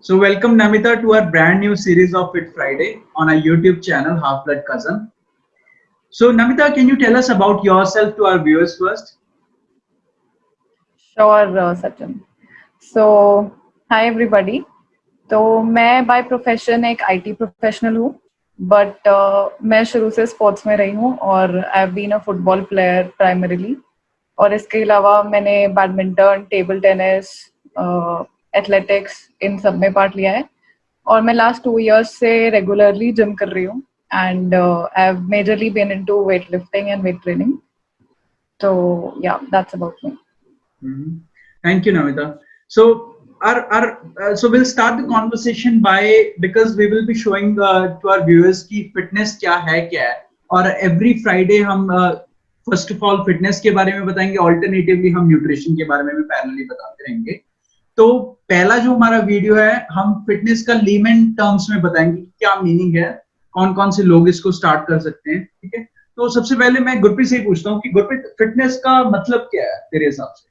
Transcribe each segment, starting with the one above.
So welcome Namita to our brand new series of Fit Friday on our YouTube channel Half Blood Cousin. So Namita, can you tell us about yourself to our viewers first? Sure, Sachin. So, hi everybody. तो मैं by profession एक IT professional हूँ, but मैं शुरू से sports में रही हूँ और I have been a football player primarily. और इसके अलावा मैंने बैडमिंटन, टेबल टेनिस, एथलेटिक्स इन सब में पार्ट लिया है. और मैं लास्ट 2 years से रेगुलरली जिम कर रही हूँ and I have majorly been into weight lifting and weight training. तो yeah that's about me. Thank you, Namita. So, so we'll start the conversation because we will be showing to our viewers कि fitness क्या है और every Friday हम first of all fitness के बारे में बताएंगे, alternatively हम nutrition के बारे में भी parallelly बताते रहेंगे. तो पहला जो हमारा वीडियो है हम फिटनेस का layman terms में बताएंगे क्या मीनिंग है, कौन-कौन से लोग इसको स्टार्ट कर सकते हैं. ठीक है, तो सबसे पहले मैं गुरप्रीत से पूछता हूँ कि गुरप्रीत फिटनेस का मतलब क्या है तेरे हिसाब से?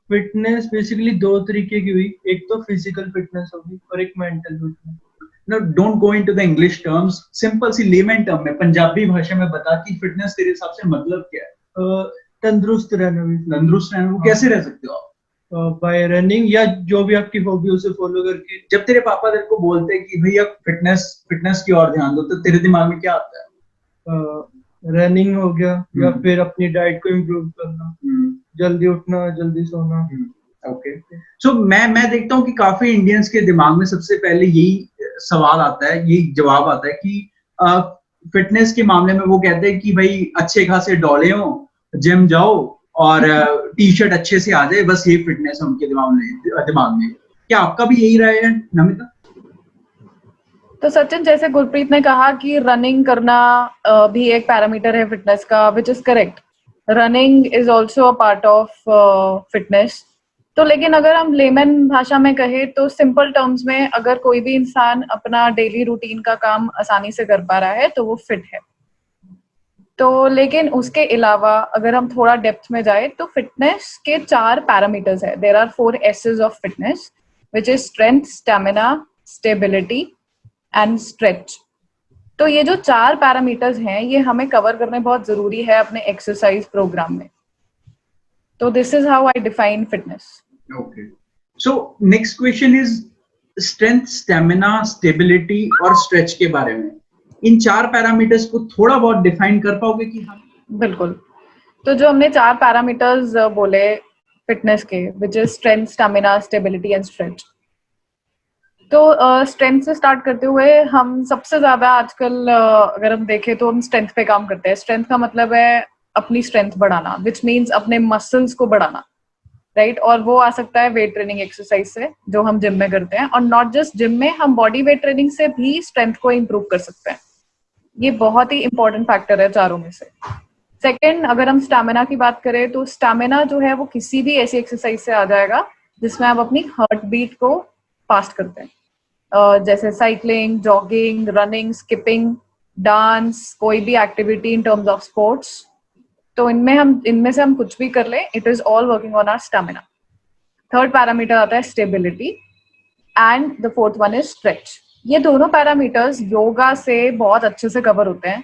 फिटनेस बेसिकली 2 तरीके की हुई, एक तो फिजिकल फिटनेस होगी और एक mental fitness. No, don't go into the English terms. Simple सी लेमन टर्म में पंजाबी भाषा में बता कि फिटनेस तेरे हिसाब से मतलब क्या है? तंदुरुस्त रहना. भी तंदुरुस्त रहना. वो कैसे रह सकते हो आप? बाय रनिंग या जो भी आपकी हॉबी उसे फॉलो करके. जब तेरे पापा तेरे को बोलते हैं कि भैया फिटनेस की ओर ध्यान दो, तो तेरे दिमाग में क्या आता है? रनिंग हो गया या फिर अपनी डाइट को इम्प्रूव करना, जल्दी उठना, जल्दी सोना. ओके. सो मैं देखता हूँ कि काफी इंडियंस के दिमाग में सबसे पहले यही सवाल आता है, यही जवाब आता है कि फिटनेस के मामले में वो कहते हैं कि भाई अच्छे खासे डोले हो, जिम जाओ और टी शर्ट अच्छे से आ जाए, बस ये फिटनेस है उनके दिमाग में. क्या आपका भी यही राय है नमिता? तो सचिन, जैसे गुरप्रीत ने कहा कि रनिंग करना भी एक पैरामीटर है फिटनेस का, which is correct. Running is also a part of fitness. तो लेकिन अगर हम लेमन भाषा में कहें तो सिंपल टर्म्स में अगर कोई भी इंसान अपना डेली रूटीन का काम आसानी से कर पा रहा है तो वो फिट है. तो लेकिन उसके अलावा अगर हम थोड़ा डेप्थ में जाए तो फिटनेस के 4 पैरामीटर्स है. There are 4 S's of fitness, which is strength, stamina, stability and stretch. तो ये जो 4 पैरामीटर्स हैं ये हमें कवर करने बहुत जरूरी है अपने एक्सरसाइज प्रोग्राम में. तो this is how I define fitness. Okay. So next question is strength, stamina, stability और स्ट्रेच के बारे में. इन 4 पैरामीटर्स को थोड़ा बहुत डिफाइन कर पाओगे कि हम? बिल्कुल. तो जो हमने 4 पैरामीटर्स बोले फिटनेस के, विच is strength, stamina, stability and stretch. तो स्ट्रेंथ से स्टार्ट करते हुए हम सबसे ज्यादा आजकल अगर हम देखें तो हम स्ट्रेंथ पे काम करते हैं. स्ट्रेंथ का मतलब है अपनी स्ट्रेंथ बढ़ाना, विच मीन्स अपने मसल्स को बढ़ाना, राइट. और वो आ सकता है वेट ट्रेनिंग एक्सरसाइज से जो हम जिम में करते हैं, और नॉट जस्ट जिम में, हम बॉडी वेट ट्रेनिंग से भी स्ट्रेंथ को इम्प्रूव कर सकते हैं. ये बहुत ही इंपॉर्टेंट फैक्टर है चारों में से. सेकेंड, अगर हम स्टैमिना की बात करें तो स्टैमिना जो है वो किसी भी ऐसी एक्सरसाइज से आ जाएगा जिसमें आप अपनी हार्ट बीट को फास्ट करते हैं, जैसे cycling, jogging, running, skipping, dance, कोई भी activity in terms of sports. तो इनमें से हम कुछ भी कर ले, it is all working on our stamina. Third parameter आता है stability and the fourth one is stretch. ये दोनों पैरामीटर्स योगा से बहुत अच्छे से कवर होते हैं,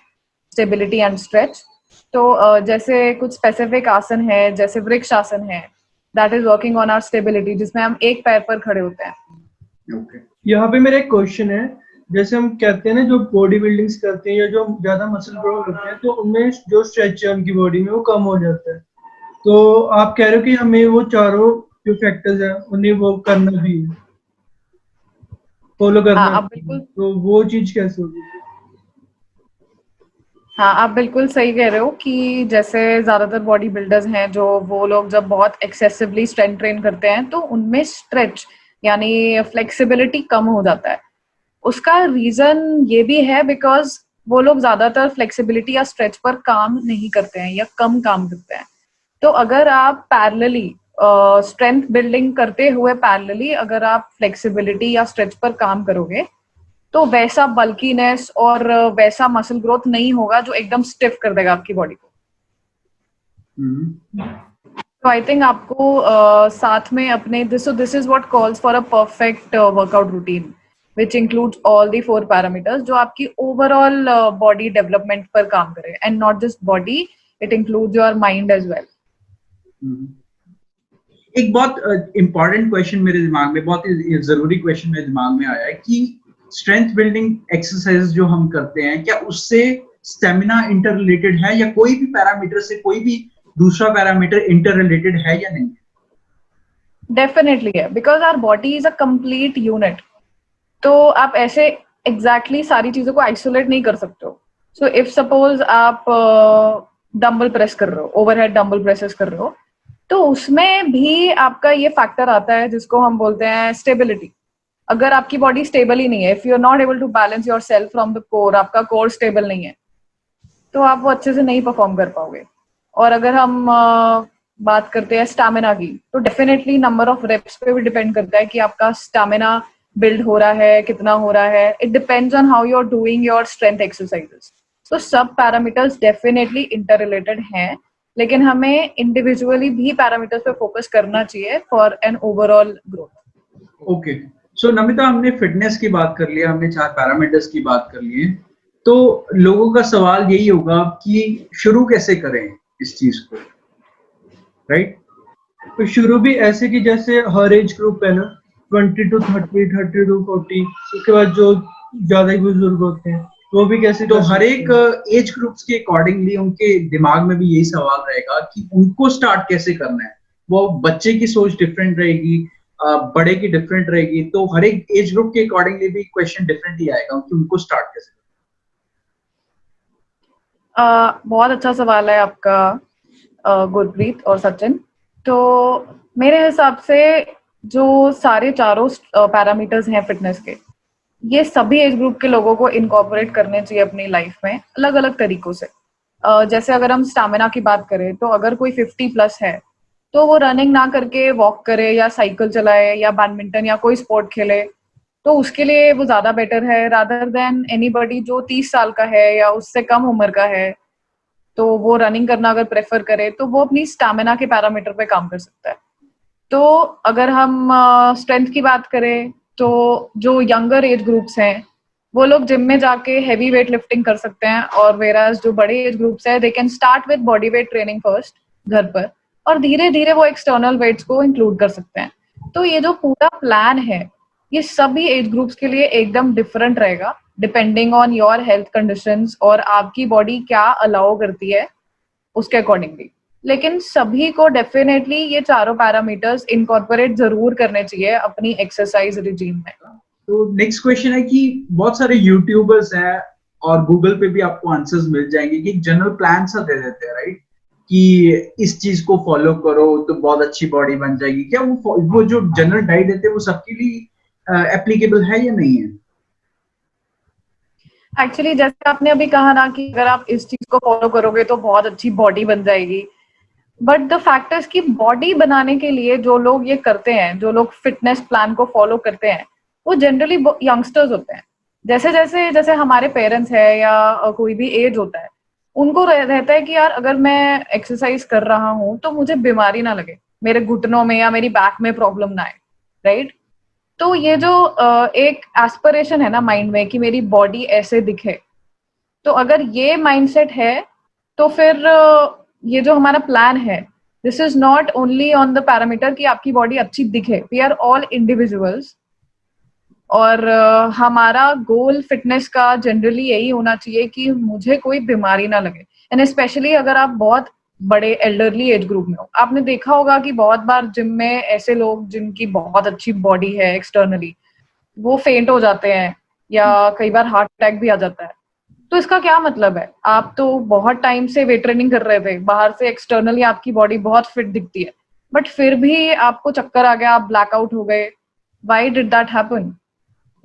स्टेबिलिटी एंड स्ट्रेच. तो जैसे कुछ स्पेसिफिक आसन है, जैसे वृक्ष आसन है, that is working on our stability, जिसमें हम एक पैर पर खड़े होते हैं. Okay. यहाँ पे मेरा एक क्वेश्चन है, जैसे हम कहते हैं ना जो बॉडी बिल्डिंग्स करते हैं या जो ज्यादा मसल ग्रो करते हैं तो उनमें जो स्ट्रेच है उनकी बॉडी में वो कम हो जाता है. तो आप कह रहे हो कि हमें वो चारों जो फैक्टर्स हैं उन्हें वो करना भी है, फॉलो करना. आप बिल्कुल, तो वो चीज कैसे होगी? हाँ, आप बिल्कुल सही कह रहे हो कि जैसे ज्यादातर बॉडी बिल्डर्स हैं जो वो लोग जब बहुत एक्सेसिवली स्ट्रेंथ ट्रेन करते हैं तो उनमें स्ट्रेच यानी फ्लेक्सिबिलिटी कम हो जाता है. उसका रीजन ये भी है बिकॉज वो लोग ज्यादातर फ्लेक्सिबिलिटी या स्ट्रेच पर काम नहीं करते हैं या कम काम करते हैं. तो अगर आप पैरेलली स्ट्रेंथ बिल्डिंग करते हुए पैरेलली अगर आप फ्लेक्सिबिलिटी या स्ट्रेच पर काम करोगे तो वैसा बल्कीनेस और वैसा मसल ग्रोथ नहीं होगा जो एकदम स्टिफ कर देगा आपकी बॉडी को. तो आई थिंक आपको साथ में अपने this is what calls for a perfect workout routine which includes all the 4 parameters जो आपकी ओवरऑल बॉडी डेवलपमेंट पर काम करे and not just body, it includes your mind as well. एक बहुत इंपॉर्टेंट क्वेश्चन मेरे दिमाग में, बहुत ही जरूरी क्वेश्चन मेरे दिमाग में आया है कि स्ट्रेंथ बिल्डिंग एक्सरसाइज जो हम करते हैं, क्या उससे स्टेमिना इंटर रिलेटेड है, या कोई भी पैरामीटर से कोई भी दूसरा पैरामीटर इंटर रिलेटेड है या नहीं? डेफिनेटली है, because our body is a complete unit. तो आप ऐसे एग्जैक्टली सारी चीजों को आइसोलेट नहीं कर सकते हो। सो इफ सपोज आप डंबल प्रेस कर रहे हो, ओवरहेड डंबल प्रेसेस कर रहे हो, तो उसमें भी आपका ये फैक्टर आता है जिसको हम बोलते हैं स्टेबिलिटी। अगर आपकी बॉडी स्टेबल ही नहीं है, if you are not able to balance yourself from the core, आपका कोर स्टेबल नहीं है, तो आप वो अच्छे से नहीं परफॉर्म कर पाओगे। और अगर हम बात करते हैं स्टैमिना की, तो डेफिनेटली नंबर ऑफ रेप्स पे भी डिपेंड करता है कि आपका स्टैमिना बिल्ड हो रहा है, कितना हो रहा है। It depends on how you are doing your strength exercises. तो सब पैरामीटर्स डेफिनेटली इंटर रिलेटेड हैं, लेकिन हमें इंडिविजुअली भी पैरामीटर्स पे फोकस करना चाहिए for an overall growth. Okay, so Namita, हमने फिटनेस की बात कर लिया, हमने 4 पैरामीटर्स की बात कर लिए, तो लोगों का सवाल यही होगा कि शुरू कैसे करें इस चीज को, राइट? तो शुरू भी ऐसे कि जैसे हर एज ग्रुप है ना, 20 to 30, 30 to 40, उसके बाद जो ज्यादा ही बुजुर्ग होते हैं वो भी कैसे तो हर एक एज ग्रुप्स के अकॉर्डिंगली उनके दिमाग में भी यही सवाल रहेगा कि उनको स्टार्ट कैसे करना है। वो बच्चे की सोच डिफरेंट रहेगी, बड़े की डिफरेंट रहेगी, तो हर एक एज ग्रुप के अकॉर्डिंगली भी क्वेश्चन डिफरेंट ही आएगा कि उनको स्टार्ट कैसे करना। बहुत अच्छा सवाल है आपका गुरप्रीत और सचिन। तो मेरे हिसाब से जो सारे चारों पैरामीटर्स हैं फिटनेस के, ये सभी एज ग्रुप के लोगों को इनकॉर्पोरेट करने चाहिए अपनी लाइफ में अलग अलग तरीकों से। जैसे अगर हम स्टैमिना की बात करें, तो अगर कोई 50 प्लस है तो वो रनिंग ना करके वॉक करे या साइकिल चलाए या बैडमिंटन या कोई स्पोर्ट खेले, तो उसके लिए वो ज्यादा बेटर है रादर देन एनीबॉडी जो 30 साल का है या उससे कम उम्र का है। तो वो रनिंग करना अगर प्रेफर करे तो वो अपनी स्टैमिना के पैरामीटर पे काम कर सकता है। तो अगर हम स्ट्रेंथ की बात करें, तो जो यंगर एज ग्रुप्स हैं वो लोग जिम में जाके हैवी वेट लिफ्टिंग कर सकते हैं, और वेराज जो बड़े एज ग्रुप्स है they can start with body weight training first घर पर, और धीरे धीरे वो एक्सटर्नल वेट्स को इंक्लूड कर सकते हैं। तो ये जो पूरा प्लान है ये सभी एज ग्रुप्स के लिए एकदम डिफरेंट रहेगा depending on your health conditions और आपकी बॉडी क्या अलाउ करती है उसके अकॉर्डिंगली। लेकिन सभी को डेफिनेटली ये चारों पैरामीटर्स इनकॉर्पोरेट जरूर करने चाहिए अपनी एक्सरसाइज रिजीम में। तो नेक्स्ट क्वेश्चन है कि बहुत सारे यूट्यूबर्स हैं और गूगल पे भी आपको आंसर्स मिल जाएंगे कि एक जनरल प्लान सा दे देते हैं, राइट, कि इस चीज को फॉलो करो तो बहुत अच्छी बॉडी बन जाएगी। क्या वो जो जनरल डाइट देते हैं वो सबके लिए एप्लीकेबल है या नहीं है? एक्चुअली जैसे आपने अभी कहा ना कि अगर आप इस चीज को फॉलो करोगे तो बहुत अच्छी बॉडी बन जाएगी, बट द फैक्ट इज कि बॉडी बनाने के लिए जो लोग ये करते हैं, जो लोग फिटनेस प्लान को फॉलो करते हैं, वो जनरली यंगस्टर्स होते हैं। जैसे जैसे जैसे हमारे पेरेंट्स है या कोई भी एज होता है, उनको रहता है कि यार अगर मैं एक्सरसाइज कर रहा हूँ तो मुझे बीमारी ना लगे, मेरे घुटनों में या मेरी बैक में प्रॉब्लम ना आए, राइट? तो ये जो एक एस्पिरेशन है ना माइंड में कि मेरी बॉडी ऐसे दिखे, तो अगर ये माइंडसेट है तो फिर ये जो हमारा प्लान है, this is not only on the parameter कि आपकी बॉडी अच्छी दिखे। वी आर ऑल इंडिविजुअल्स, और हमारा गोल फिटनेस का जनरली यही होना चाहिए कि मुझे कोई बीमारी ना लगे। एंड स्पेशली अगर आप बहुत बड़े एल्डरली एज ग्रुप में हो, आपने देखा होगा कि बहुत बार जिम में ऐसे लोग जिनकी बहुत अच्छी बॉडी है एक्सटर्नली, वो फेंट हो जाते हैं या कई बार हार्ट अटैक भी आ जाता है। तो इसका क्या मतलब है? आप तो बहुत टाइम से वेट ट्रेनिंग कर रहे थे, बाहर से एक्सटर्नली आपकी बॉडी बहुत फिट दिखती है, बट फिर भी आपको चक्कर आ गया, आप ब्लैकआउट हो गए। Why did that happen?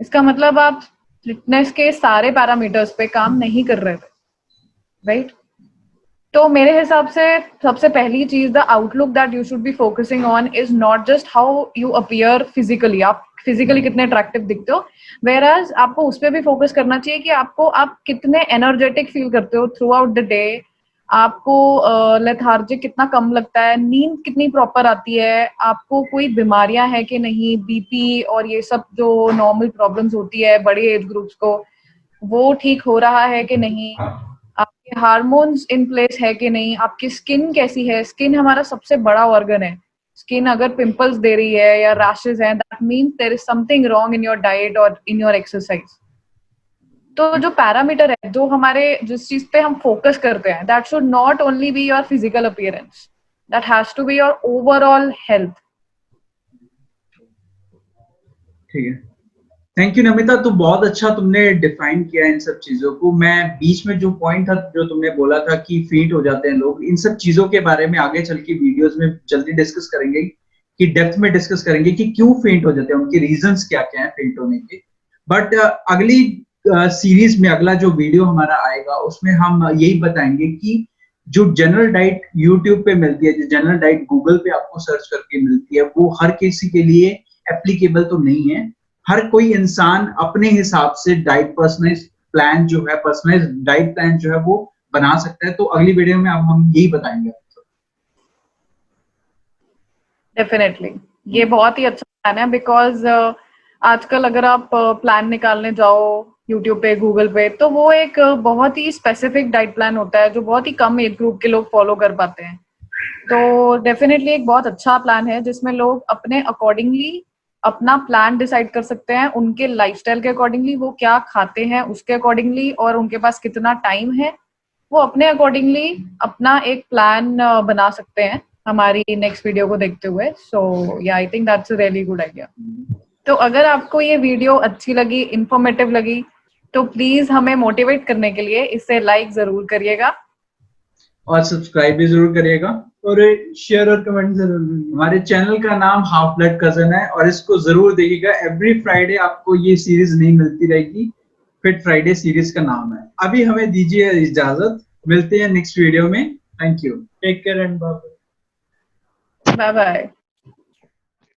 इसका मतलब आप फिटनेस के सारे पैरामीटर्स पे काम नहीं कर रहे थे, राइट? तो मेरे हिसाब से सबसे पहली चीज, the outlook that you should be focusing on is not just how you appear physically, आप फिजिकली कितने अट्रैक्टिव दिखते हो, वेयरएज आपको उस पर भी फोकस करना चाहिए कि आप कितने एनर्जेटिक फील करते हो थ्रू आउट द डे, आपको लेथार्जिक कितना कम लगता है, नींद कितनी प्रॉपर आती है, आपको कोई बीमारियां है कि नहीं, बीपी और ये सब जो नॉर्मल प्रॉब्लम्स होती है बड़े एज ग्रुप्स को, वो ठीक हो रहा है कि नहीं, आपके हार्मोन्स इन प्लेस है कि नहीं, आपकी स्किन कैसी है। स्किन हमारा सबसे बड़ा ऑर्गन है। स्किन अगर पिंपल्स दे रही है या रैशेस हैं, that means there is something wrong in your diet और इन योर एक्सरसाइज। तो जो पैरामीटर है, जो हमारे जिस चीज पे हम फोकस करते हैं, that should not only be your physical appearance, that has to be your overall health. ठीक है, थैंक यू नमिता। तो बहुत अच्छा तुमने डिफाइन किया इन सब चीजों को। मैं बीच में जो पॉइंट था जो तुमने बोला था कि फेंट हो जाते हैं लोग, इन सब चीजों के बारे में आगे चल के वीडियोस में जल्दी डिस्कस करेंगे, कि डेप्थ में डिस्कस करेंगे कि क्यों फेंट हो जाते हैं, उनके रीजंस क्या क्या है फेंट होने के। बट अगली सीरीज में अगला जो वीडियो हमारा आएगा उसमें हम यही बताएंगे कि जो जनरल डाइट यूट्यूब पे मिलती है, जो जनरल डाइट गूगल पे आपको सर्च करके मिलती है, वो हर किसी के लिए एप्लीकेबल तो नहीं है। हर कोई इंसान अपने हिसाब से डाइट पर्सनलाइज प्लान जो है, पर्सनलाइज डाइट प्लान जो है वो बना सकता है। तो अगली वीडियो में अब हम यही बताएंगे। डेफिनेटली ये बहुत ही अच्छा प्लान है, बिकॉज आजकल अगर आप प्लान निकालने जाओ यूट्यूब पे, गूगल पे, तो वो एक बहुत ही स्पेसिफिक डाइट प्लान होता है जो बहुत ही कम एज ग्रुप के लोग फॉलो कर पाते हैं। तो डेफिनेटली एक बहुत अच्छा प्लान है जिसमें लोग अपने अकॉर्डिंगली अपना प्लान डिसाइड कर सकते हैं, उनके लाइफस्टाइल के अकॉर्डिंगली, वो क्या खाते हैं उसके अकॉर्डिंगली, और उनके पास कितना टाइम है, वो अपने अकॉर्डिंगली अपना एक प्लान बना सकते हैं हमारी नेक्स्ट वीडियो को देखते हुए। सो या I think that's a really good idea. तो अगर आपको ये वीडियो अच्छी लगी, इंफॉर्मेटिव लगी, तो प्लीज हमें मोटिवेट करने के लिए इसे लाइक जरूर करिएगा और सब्सक्राइब भी जरूर करिएगा, और शेयर और कमेंट जरूर करिएगा। हमारे चैनल का नाम हाफ ब्लड कजन है और इसको जरूर देखिएगा। एवरी फ्राइडे आपको ये सीरीज नहीं मिलती रहेगी, फिट फ्राइडे सीरीज का नाम है। अभी हमें दीजिए इजाजत, मिलते हैं नेक्स्ट वीडियो में। Thank you, take care and bye. Bye bye.